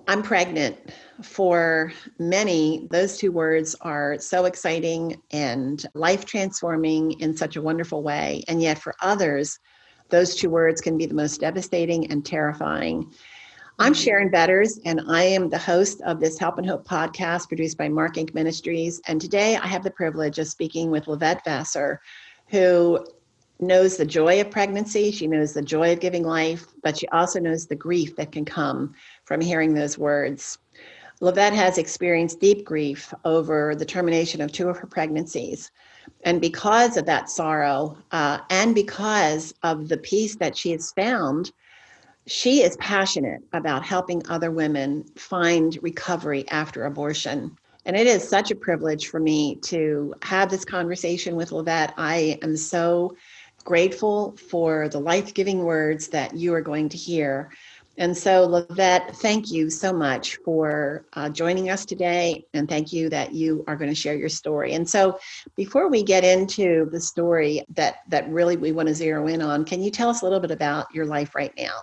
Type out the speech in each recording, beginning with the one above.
I'm pregnant. For many, those two words are so exciting and life transforming in such a wonderful way. And yet for others, those two words can be the most devastating and terrifying. I'm Sharon Betters, and I am the host of this Help and Hope podcast produced by MARKINC Ministries. And today I have the privilege of speaking with Lovette Vassar, who knows the joy of pregnancy. She knows the joy of giving life, but she also knows the grief that can come from hearing those words. Lovette has experienced deep grief over the termination of two of her pregnancies. And because of that sorrow, and because of the peace that she has found, she is passionate about helping other women find recovery after abortion. And it is such a privilege for me to have this conversation with Lovette. I am so grateful for the life-giving words that you are going to hear. And so, Lovette, thank you so much for joining us today. And thank you that you are going to share your story. And so before we get into the story that really we want to zero in on, can you tell us a little bit about your life right now?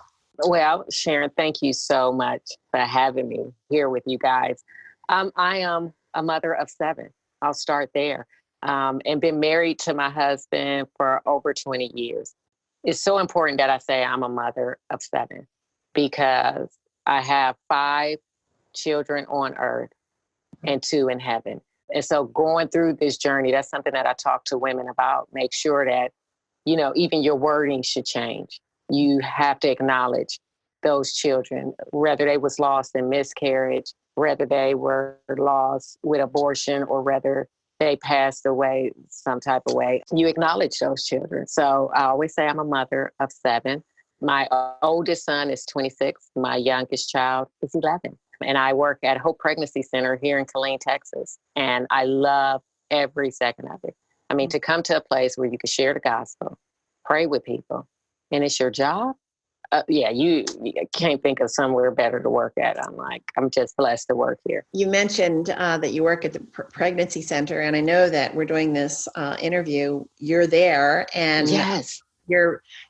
Well, Sharon, thank you so much for having me here with you guys. I am a mother of 7. I'll start there. And been married to my husband for over 20 years. It's so important that I say I'm a mother of 7 because I have 5 children on earth and 2 in heaven. And so going through this journey, that's something that I talk to women about. Make sure that, even your wording should change. You have to acknowledge those children, whether they was lost in miscarriage, whether they were lost with abortion, or whether they passed away some type of way. You acknowledge those children. So I always say I'm a mother of 7. My oldest son is 26. My youngest child is 11. And I work at Hope Pregnancy Center here in Killeen, Texas. And I love every second of it. I mean, to come to a place where you can share the gospel, pray with people, and it's your job. You can't think of somewhere better to work at. I'm just blessed to work here. You mentioned that you work at the pregnancy center, and I know that we're doing this interview. You're there, and yes,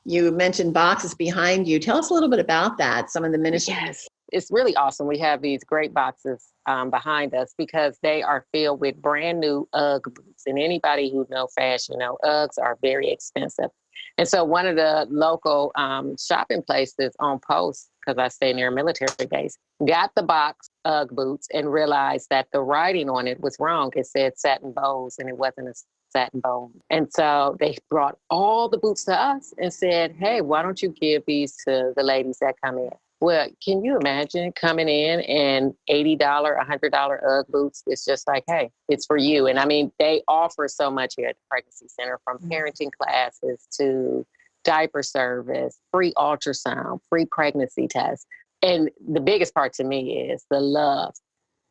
you mentioned boxes behind you. Tell us a little bit about that. Some of the ministries. Yes, it's really awesome. We have these great boxes behind us because they are filled with brand new UGG boots. And anybody who knows fashion, Uggs are very expensive. And so one of the local shopping places on post, because I stay near a military base, got the box UGG boots and realized that the writing on it was wrong. It said satin bows and it wasn't a satin bow. And so they brought all the boots to us and said, hey, why don't you give these to the ladies that come in? Well, can you imagine coming in and $80, $100 UGG boots? It's just like, hey, it's for you. And I mean, they offer so much here at the Pregnancy Center, from parenting classes to diaper service, free ultrasound, free pregnancy tests. And the biggest part to me is the love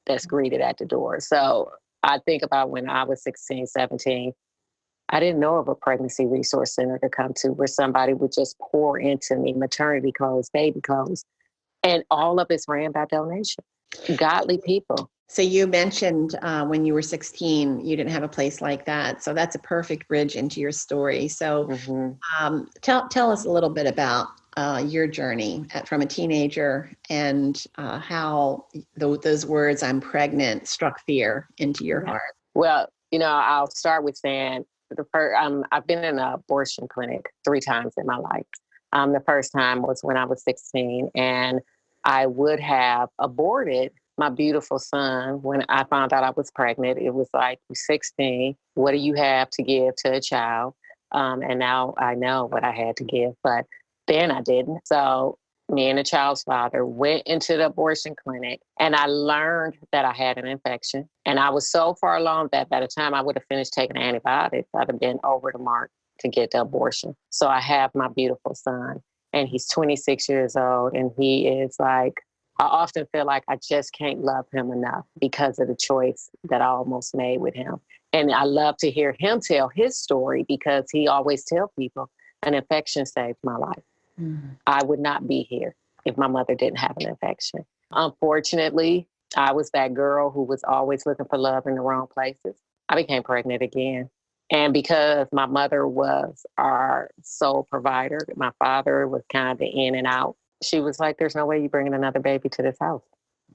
that's greeted at the door. So I think about when I was 16, 17, I didn't know of a pregnancy resource center to come to where somebody would just pour into me maternity clothes, baby clothes. And all of it's ran by donation. Godly people. So you mentioned when you were 16, you didn't have a place like that. So that's a perfect bridge into your story. So tell us a little bit about your journey from a teenager and how those words, I'm pregnant, struck fear into your heart. Well, I'll start with saying I've been in an abortion clinic 3 times in my life. The first time was when I was 16, and I would have aborted my beautiful son when I found out I was pregnant. It was like, you're 16. What do you have to give to a child? And now I know what I had to give, but then I didn't. So me and the child's father went into the abortion clinic, and I learned that I had an infection. And I was so far along that by the time I would have finished taking antibiotics, I'd have been over the mark to get the abortion. So I have my beautiful son, and he's 26 years old, and he is like, I often feel like I just can't love him enough because of the choice that I almost made with him. And I love to hear him tell his story because he always tells people an infection saved my life. I would not be here if my mother didn't have an infection. Unfortunately, I was that girl who was always looking for love in the wrong places. I became pregnant again. And because my mother was our sole provider, my father was kind of in and out. She was like, there's no way you're bringing another baby to this house.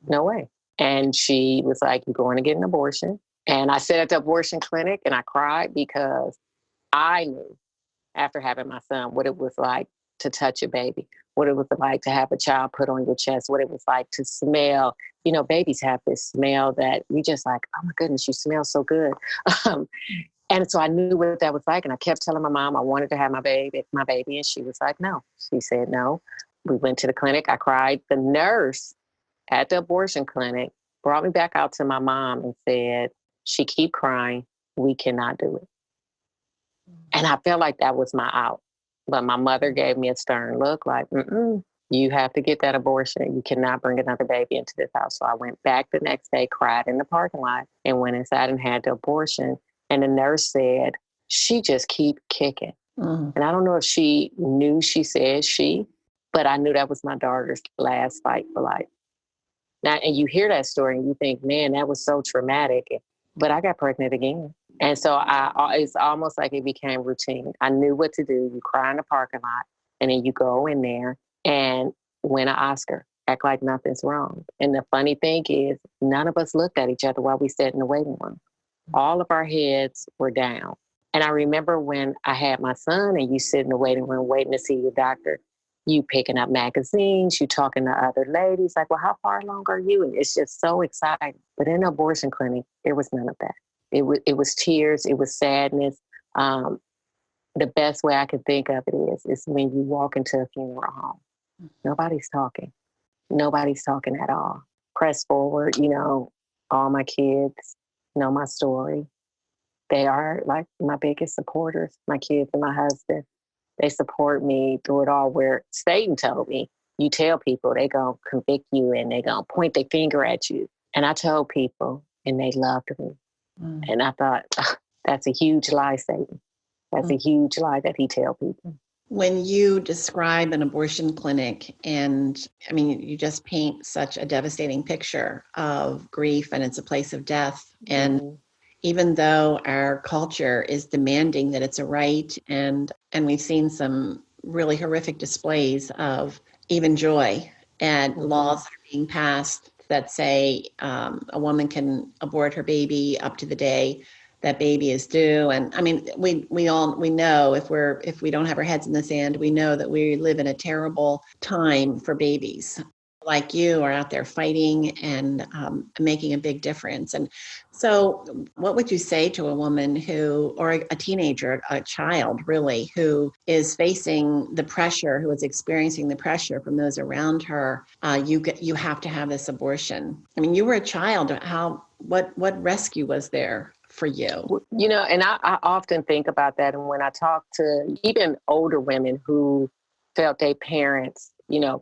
No way. And she was like, you're going to get an abortion. And I sat at the abortion clinic and I cried because I knew after having my son what it was like to touch a baby, what it was like to have a child put on your chest, what it was like to smell. You know, babies have this smell that we just like, oh my goodness, you smell so good. Um, and so I knew what that was like. And I kept telling my mom I wanted to have my baby. And she was like, no. She said no. We went to the clinic. I cried. The nurse at the abortion clinic brought me back out to my mom and said, she keep crying. We cannot do it. And I felt like that was my out. But my mother gave me a stern look like, you have to get that abortion. You cannot bring another baby into this house. So I went back the next day, cried in the parking lot, and went inside and had the abortion. And the nurse said, she just keep kicking. And I don't know if she knew she said she, but I knew that was my daughter's last fight for life. Now, and you hear that story and you think, man, that was so traumatic. But I got pregnant again. And so it's almost like it became routine. I knew what to do. You cry in the parking lot and then you go in there and win an Oscar, act like nothing's wrong. And the funny thing is, none of us looked at each other while we sat in the waiting room. All of our heads were down. And I remember when I had my son and you sit in the waiting room waiting to see your doctor, you picking up magazines, you talking to other ladies, like, well, how far along are you? And it's just so exciting. But in the abortion clinic, there was none of that. It was tears, it was sadness. The best way I can think of it is when you walk into a funeral home. Nobody's talking. Nobody's talking at all. Press forward, all my kids know my story. They are like my biggest supporters, my kids and my husband. They support me through it all, where Satan told me, you tell people, they going to convict you and they going to point their finger at you. And I told people and they loved me. And I thought, that's a huge lie, Satan. That's a huge lie that he tell people. When you describe an abortion clinic, and I mean, you just paint such a devastating picture of grief, and it's a place of death. And even though our culture is demanding that it's a right, and we've seen some really horrific displays of even joy, and laws that are being passed that say a woman can abort her baby up to the day that baby is due. And I mean, we know if we don't have our heads in the sand, we know that we live in a terrible time for babies. Like you are out there fighting and making a big difference. And so what would you say to a woman who, or a teenager, a child really, who is facing the pressure, who is experiencing the pressure from those around her? You have to have this abortion. I mean, you were a child. What rescue was there for you? And I often think about that. And when I talk to even older women who felt their parents,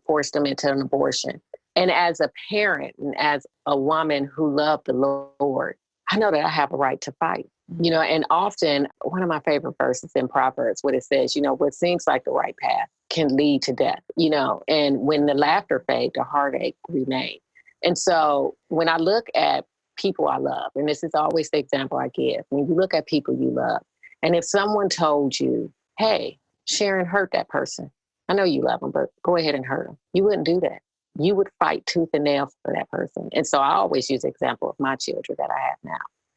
forced them into an abortion. And as a parent and as a woman who loved the Lord, I know that I have a right to fight. And often one of my favorite verses in Proverbs, what it says, what seems like the right path can lead to death, and when the laughter fades, the heartache remains. And so when I look at people I love, and this is always the example I give, when you look at people you love, and if someone told you, hey, Sharon, hurt that person. I know you love them, but go ahead and hurt them. You wouldn't do that. You would fight tooth and nail for that person. And so I always use the example of my children that I have now.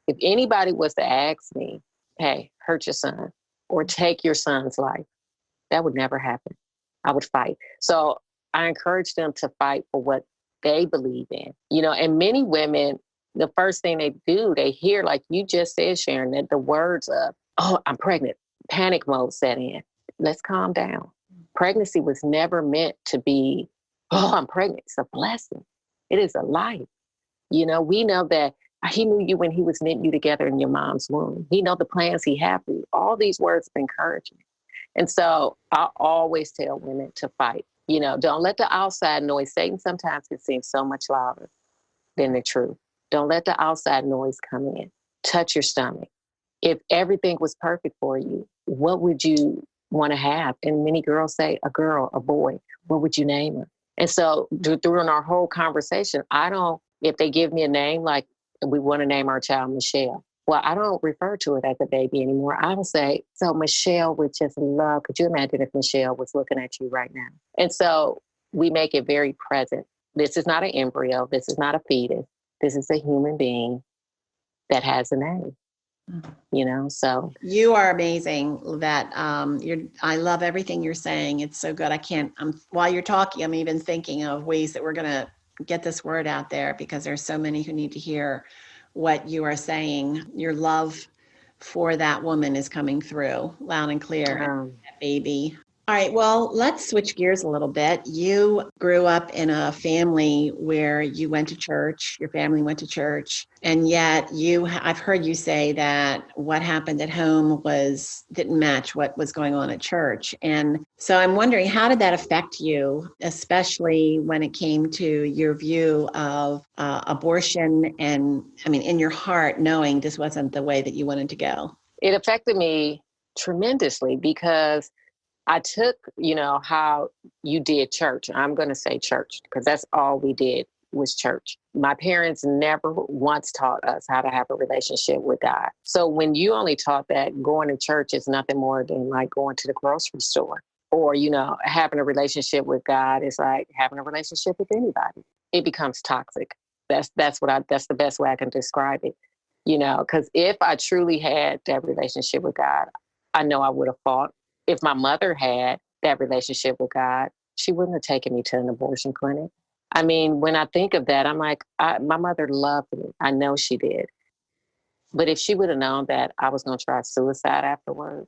If anybody was to ask me, hey, hurt your son or take your son's life, that would never happen. I would fight. So I encourage them to fight for what they believe in. And many women, the first thing they do, they hear, like you just said, Sharon, that the words of, oh, I'm pregnant, panic mode set in. Let's calm down. Pregnancy was never meant to be, oh, I'm pregnant. It's a blessing. It is a life. We know that he knew you when he was knitting you together in your mom's womb. He know the plans he had for you. All these words of encouragement. And so I always tell women to fight. Don't let the outside noise. Satan sometimes can seem so much louder than the truth. Don't let the outside noise come in. Touch your stomach. If everything was perfect for you, what would you want to have? And many girls say, a girl, a boy. What would you name her? And so during our whole conversation, if they give me a name, like we want to name our child Michelle, well, I don't refer to it as a baby anymore. I will say, so Michelle would just love, could you imagine if Michelle was looking at you right now? And so we make it very present This is not an embryo. This is not a fetus. This is a human being that has a name, so. You are amazing, Lovette. I love everything you're saying. It's so good. While you're talking, I'm even thinking of ways that we're going to get this word out there, because there's so many who need to hear what you are saying. Your love for that woman is coming through loud and clear. And that baby. All right, well, let's switch gears a little bit. You grew up in a family where you went to church, your family went to church, and yet I've heard you say that what happened at home didn't match what was going on at church. And so I'm wondering, how did that affect you, especially when it came to your view of abortion and, in your heart, knowing this wasn't the way that you wanted to go? It affected me tremendously because I took, how you did church. I'm going to say church because that's all we did was church. My parents never once taught us how to have a relationship with God. So when you only taught that going to church is nothing more than like going to the grocery store, or, having a relationship with God is like having a relationship with anybody. It becomes toxic. That's the best way I can describe it, because if I truly had that relationship with God, I know I would have fought. If my mother had that relationship with God, she wouldn't have taken me to an abortion clinic. When I think of that, I'm like, my mother loved me. I know she did. But if she would have known that I was going to try suicide afterwards,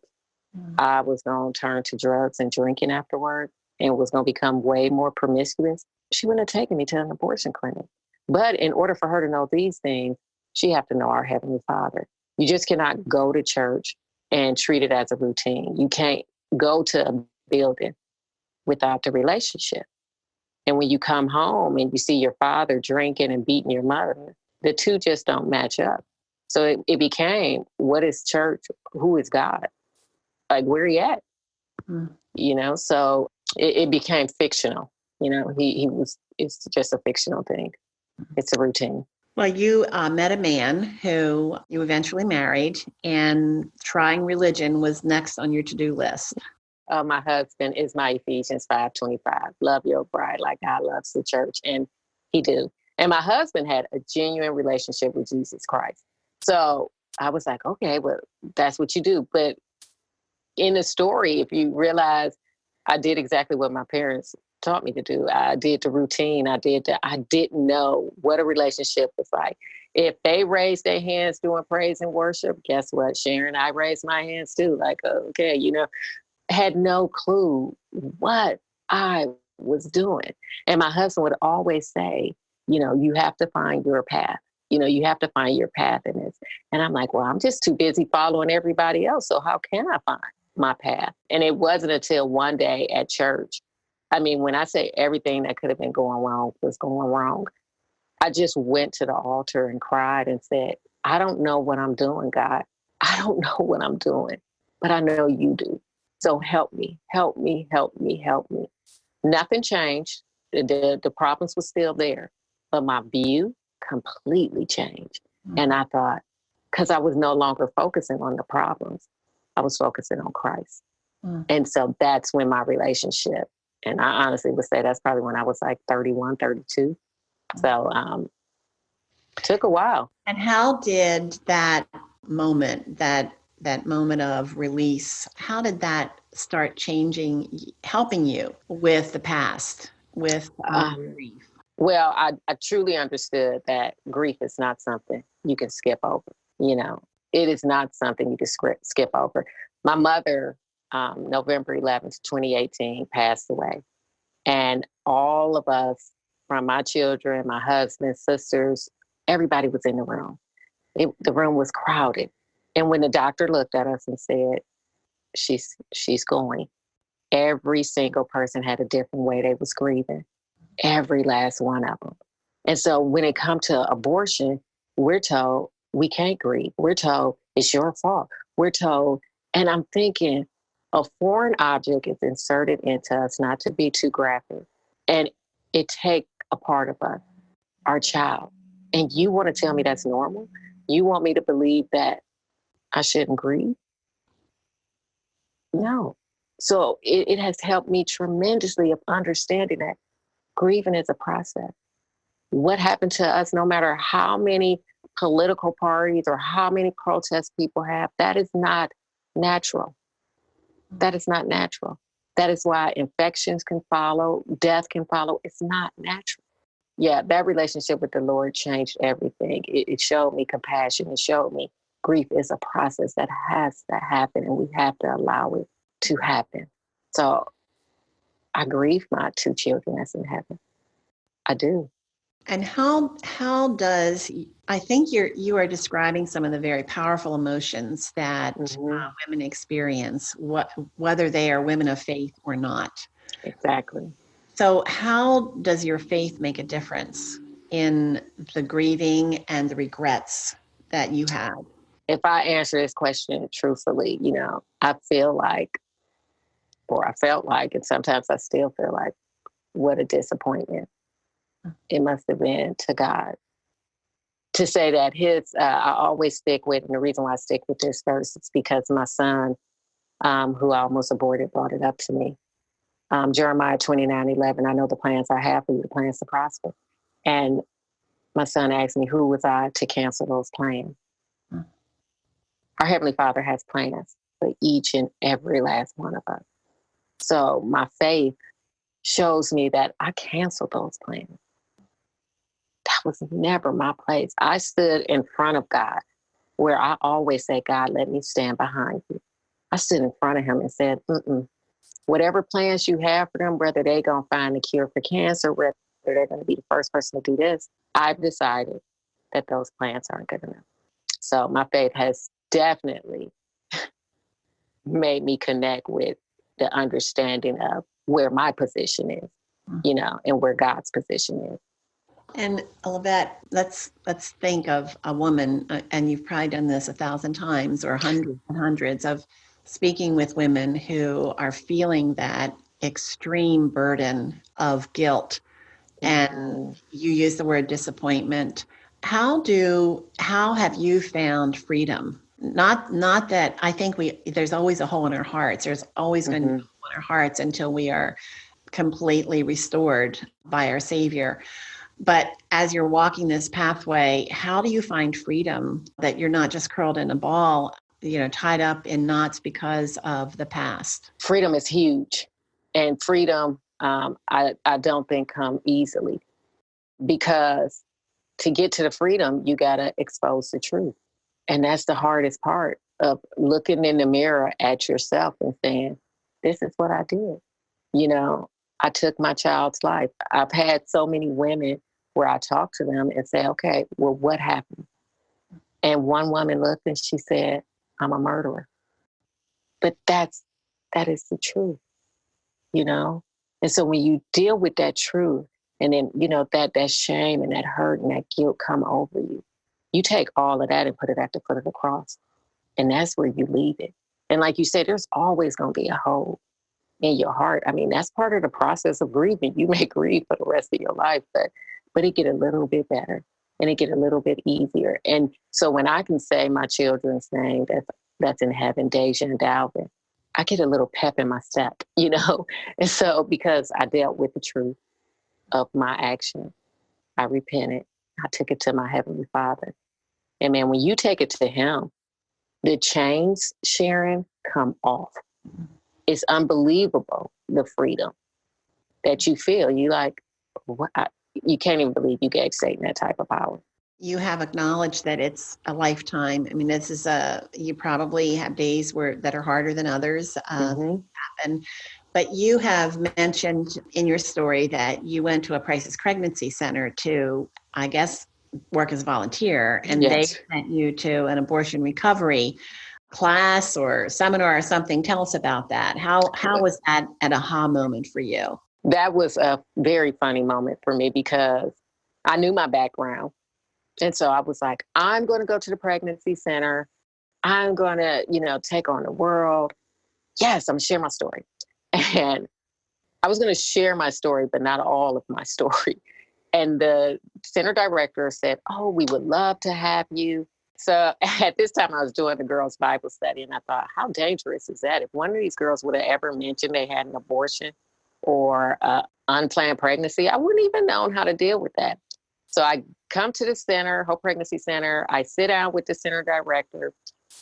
I was going to turn to drugs and drinking afterwards, and was going to become way more promiscuous, she wouldn't have taken me to an abortion clinic. But in order for her to know these things, she have to know our Heavenly Father. You just cannot go to church and treat it as a routine. You can't go to a building without the relationship. And when you come home and you see your father drinking and beating your mother, the two just don't match up. So it became, what is church? Who is God? Like, where he at? So it became fictional. It's just a fictional thing. It's a routine. Well, you met a man who you eventually married, and trying religion was next on your to-do list. My husband is my Ephesians 5:25. Love your bride like God loves the church. And he do. And my husband had a genuine relationship with Jesus Christ. So I was like, okay, well, that's what you do. But in the story, if you realize, I did exactly what my parents taught me to do. I did the routine. I didn't know what a relationship was like. If they raised their hands doing praise and worship, guess what, Sharon? I raised my hands too. Like, okay, had no clue what I was doing. And my husband would always say, you have to find your path. You have to find your path in this. And I'm like, well, I'm just too busy following everybody else. So how can I find my path? And it wasn't until one day at church. When I say everything that could have been going wrong was going wrong, I just went to the altar and cried and said, I don't know what I'm doing, God. I don't know what I'm doing, but I know you do. So help me, help me, help me, help me. Nothing changed. The problems were still there, but my view completely changed. And I thought, because I was no longer focusing on the problems, I was focusing on Christ. And so that's when my relationship, and I honestly would say that's probably when I was like 31, 32. So took a while. And how did that moment, that moment of release, how did that start changing, helping you with the past, with grief? Well, I truly understood that grief is not something you can skip over. It is not something you can skip over. My mother, November 11th, 2018, passed away. And all of us, from my children, my husband, sisters, everybody was in the room. The room was crowded. And when the doctor looked at us and said, she's going, every single person had a different way they was grieving. Every last one of them. And so when it comes to abortion, we're told we can't grieve. We're told it's your fault. We're told, and I'm thinking, a foreign object is inserted into us, not to be too graphic, and it take a part of us, our child. And you want to tell me that's normal? You want me to believe that I shouldn't grieve? No. So it has helped me tremendously of understanding that Grieving is a process. What happened to us, no matter how many political parties or how many protests people have, that is not natural. That is not natural. That is why infections can follow, death can follow. It's not natural. Yeah, that relationship with the Lord changed everything. It showed me compassion. It showed me grief is a process that has to happen, and we have to allow it to happen. So I grieve my two children that's in heaven. I do. And how does, I think you are describing some of the very powerful emotions that women experience, whether they are women of faith or not. Exactly. So how does your faith make a difference in the grieving and the regrets that you had? If I answer this question truthfully, I feel like, or I felt like, and sometimes I still feel like, what a disappointment it must have been to God to say that I always stick with, and the reason why I stick with this verse is because my son, who I almost aborted, brought it up to me. Jeremiah 29:11, I know the plans I have for you, the plans to prosper. And my son asked me, who was I to cancel those plans? Our Heavenly Father has plans for each and every last one of us. So my faith shows me that I canceled those plans. That was never my place. I stood in front of God, where I always say, God, let me stand behind you. I stood in front of him and said, whatever plans you have for them, whether they're going to find the cure for cancer, whether they're going to be the first person to do this, I've decided that those plans aren't good enough. So my faith has definitely made me connect with the understanding of where my position is, and where God's position is. And Lovette, let's think of a woman, and you've probably done this 1,000 times or hundreds and hundreds of speaking with women who are feeling that extreme burden of guilt. And you use the word disappointment. How have you found freedom? Not that I think there's always a hole in our hearts. There's always going to be a hole in our hearts until we are completely restored by our Savior. But as you're walking this pathway, how do you find freedom that you're not just curled in a ball, tied up in knots because of the past? Freedom is huge. And freedom, I don't think come easily, because to get to the freedom, you got to expose the truth. And that's the hardest part of looking in the mirror at yourself and saying, this is what I did. I took my child's life. I've had so many women where I talk to them and say, okay, well, what happened? And one woman looked and she said, I'm a murderer. But that is the truth, And so when you deal with that truth, and then, that shame and that hurt and that guilt come over you, you take all of that and put it at the foot of the cross. And that's where you leave it. And like you said, there's always going to be a hole in your heart. I mean, that's part of the process of grieving. You may grieve for the rest of your life, but it get a little bit better and it get a little bit easier. And so when I can say my children's name that's in heaven, Deja and Dalvin, I get a little pep in my step, And so because I dealt with the truth of my action, I repented. I took it to my Heavenly Father. And man, when you take it to him, the chains, Sharon, come off. It's unbelievable, the freedom that you feel. You like, what? You can't even believe you gave Satan that type of power. You have acknowledged that it's a lifetime. I mean, you probably have days that are harder than others happen. But you have mentioned in your story that you went to a crisis pregnancy center to, I guess, work as a volunteer, and They sent you to an abortion recovery class or seminar or something. Tell us about that. How was that an aha moment for you? That was a very funny moment for me because I knew my background. And so I was like, I'm going to go to the pregnancy center. I'm going to, take on the world. Yes, I'm going to share my story. And I was going to share my story, but not all of my story. And the center director said, oh, we would love to have you. So at this time I was doing the girls' Bible study, and I thought, how dangerous is that? If one of these girls would have ever mentioned they had an abortion, or unplanned pregnancy, I wouldn't even known how to deal with that. So I come to the center, Hope Pregnancy Center. I sit down with the center director,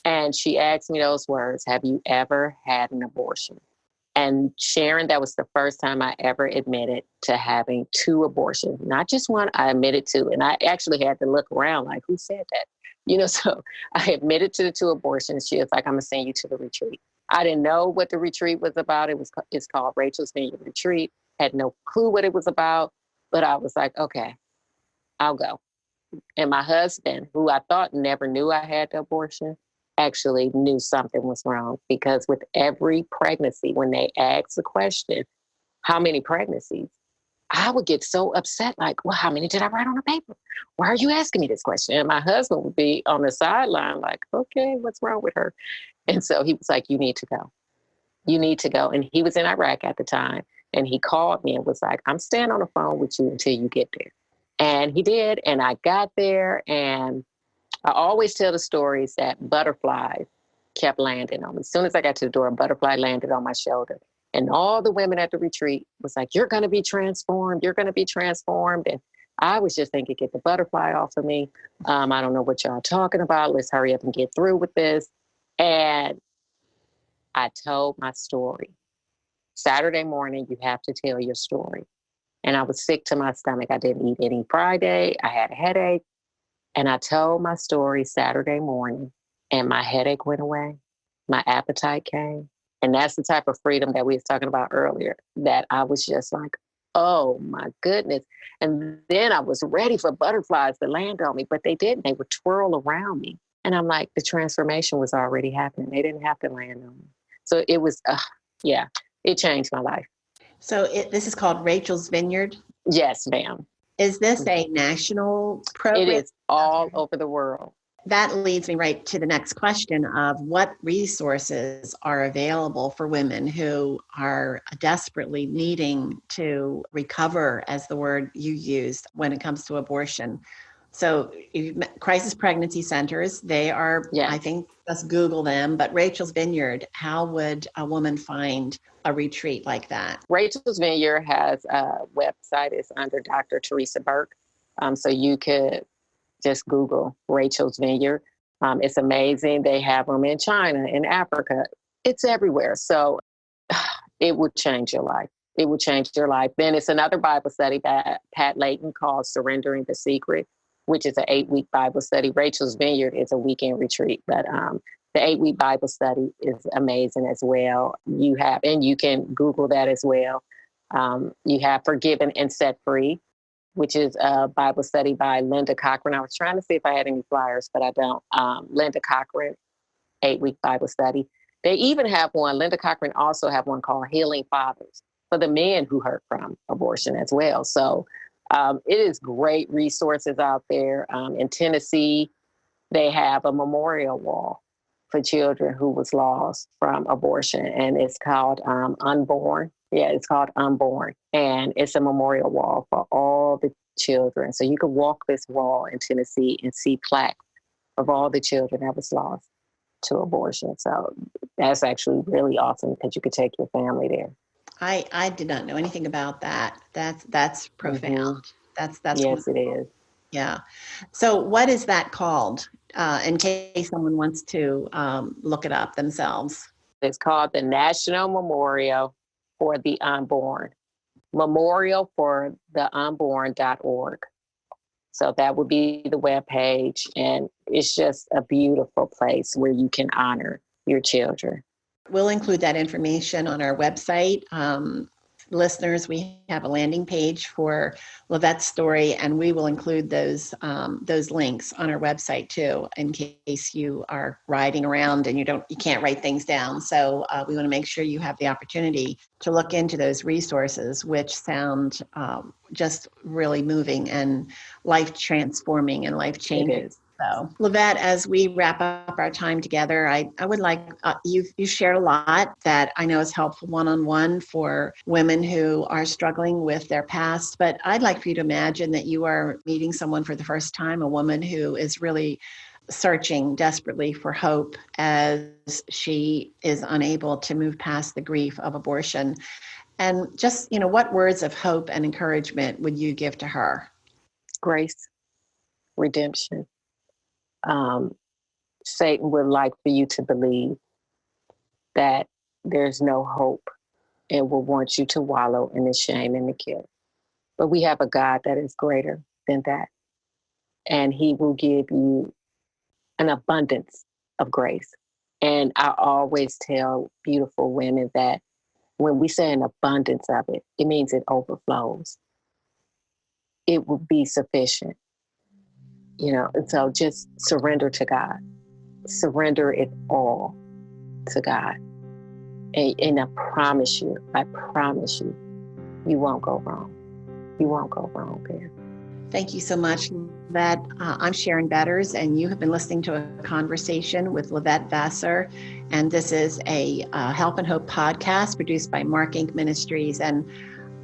and she asked me those words: "Have you ever had an abortion?" And Sharon, that was the first time I ever admitted to having 2 abortions, not just one. I admitted to, and I actually had to look around like, who said that? So I admitted to the 2 abortions. She was like, "I'm gonna send you to the retreat." I didn't know what the retreat was about. It's called Rachel's Vineyard Retreat. Had no clue what it was about, but I was like, okay, I'll go. And my husband, who I thought never knew I had the abortion, actually knew something was wrong, because with every pregnancy, when they asked the question, how many pregnancies, I would get so upset, like, well, how many did I write on a paper? Why are you asking me this question? And my husband would be on the sideline like, okay, what's wrong with her? And so he was like, you need to go. You need to go. And he was in Iraq at the time. And he called me and was like, I'm staying on the phone with you until you get there. And he did. And I got there, and I always tell the stories that butterflies kept landing on me. As soon as I got to the door, a butterfly landed on my shoulder. And all the women at the retreat was like, you're going to be transformed. You're going to be transformed. And I was just thinking, get the butterfly off of me. I don't know what y'all are talking about. Let's hurry up and get through with this. And I told my story. Saturday morning, you have to tell your story. And I was sick to my stomach. I didn't eat any Friday. I had a headache. And I told my story Saturday morning, and my headache went away. My appetite came. And that's the type of freedom that we was talking about earlier, that I was just like, oh my goodness. And then I was ready for butterflies to land on me, but they didn't. They would twirl around me. And I'm like, the transformation was already happening. They didn't have to land on me. So it was, it changed my life. So this is called Rachel's Vineyard? Yes, ma'am. Is this a national program? It is all over the world. That leads me right to the next question of what resources are available for women who are desperately needing to recover, as the word you used, when it comes to abortion. So crisis pregnancy centers, they are, yes. I think, just Google them, but Rachel's Vineyard, how would a woman find a retreat like that? Rachel's Vineyard has a website. It's under Dr. Teresa Burke. So you could just Google Rachel's Vineyard. It's amazing. They have them in China, in Africa. It's everywhere. So it would change your life. It would change your life. Then it's another Bible study that Pat Layton calls Surrendering the Secret, which is an 8-week Bible study. Rachel's Vineyard is a weekend retreat, but the 8-week Bible study is amazing as well. You can Google that as well. You have Forgiven and Set Free, which is a Bible study by Linda Cochran. I was trying to see if I had any flyers, but I don't. Linda Cochran, 8-week Bible study. They even have one, Linda Cochran also have one called Healing Fathers for the men who hurt from abortion as well. So it is great resources out there. In Tennessee, they have a memorial wall for children who was lost from abortion, and it's called Unborn. Yeah, it's called Unborn, and it's a memorial wall for all the children. So you can walk this wall in Tennessee and see plaques of all the children that was lost to abortion. So that's actually really awesome, because you could take your family there. I did not know anything about that. That's profound. Mm-hmm. That's yes, wonderful. It is. Yeah. So what is that called? In case someone wants to look it up themselves. It's called the National Memorial for the Unborn. Memorial for the Unborn.org. So that would be the webpage, and it's just a beautiful place where you can honor your children. We'll include that information on our website. Listeners, we have a landing page for Lovette's story, and we will include those links on our website too, in case you are riding around and you can't write things down. So we want to make sure you have the opportunity to look into those resources, which sound just really moving and life transforming and life changing. So, Lovette, as we wrap up our time together, I would like, you shared a lot that I know is helpful one-on-one for women who are struggling with their past, but I'd like for you to imagine that you are meeting someone for the first time, a woman who is really searching desperately for hope as she is unable to move past the grief of abortion. And just, what words of hope and encouragement would you give to her? Grace, redemption. Satan would like for you to believe that there's no hope and will want you to wallow in the shame and the guilt. But we have a God that is greater than that. And he will give you an abundance of grace. And I always tell beautiful women that when we say an abundance of it, it means it overflows. It will be sufficient, and so just surrender to God. Surrender it all to God. And I promise you, you won't go wrong. You won't go wrong there. Thank you so much, Lovette. I'm Sharon Betters, and you have been listening to a conversation with Lovette Vassar. And this is a Help and Hope podcast produced by MARKINC Ministries. And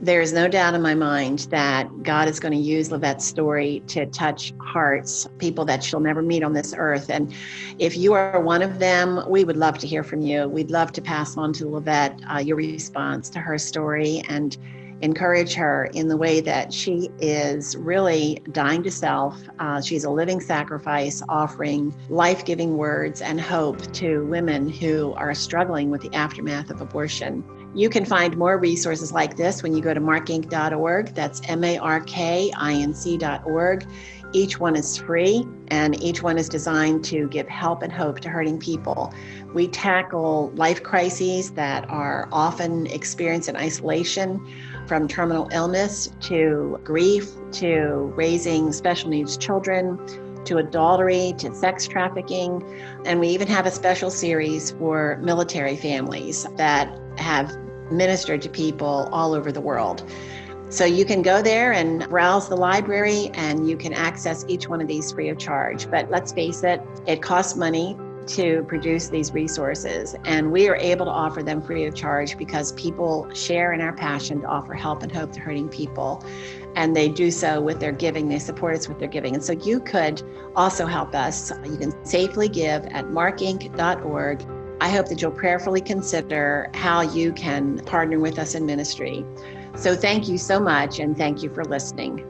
there is no doubt in my mind that God is going to use Lovette's story to touch hearts, people that she'll never meet on this earth. And if you are one of them, we would love to hear from you. We'd love to pass on to Lovette your response to her story and encourage her in the way that she is really dying to self. She's a living sacrifice, offering life-giving words and hope to women who are struggling with the aftermath of abortion. You can find more resources like this when you go to markinc.org. That's markinc.org. Each one is free, and each one is designed to give help and hope to hurting people. We tackle life crises that are often experienced in isolation, from terminal illness to grief, to raising special needs children, to adultery, to sex trafficking. And we even have a special series for military families that have ministered to people all over the world. So you can go there and browse the library, and you can access each one of these free of charge. But let's face it, it costs money to produce these resources, and we are able to offer them free of charge because people share in our passion to offer help and hope to hurting people. And they do so with their giving. They support us with their giving. And so you could also help us. You can safely give at markinc.org. I hope that you'll prayerfully consider how you can partner with us in ministry. So thank you so much, and thank you for listening.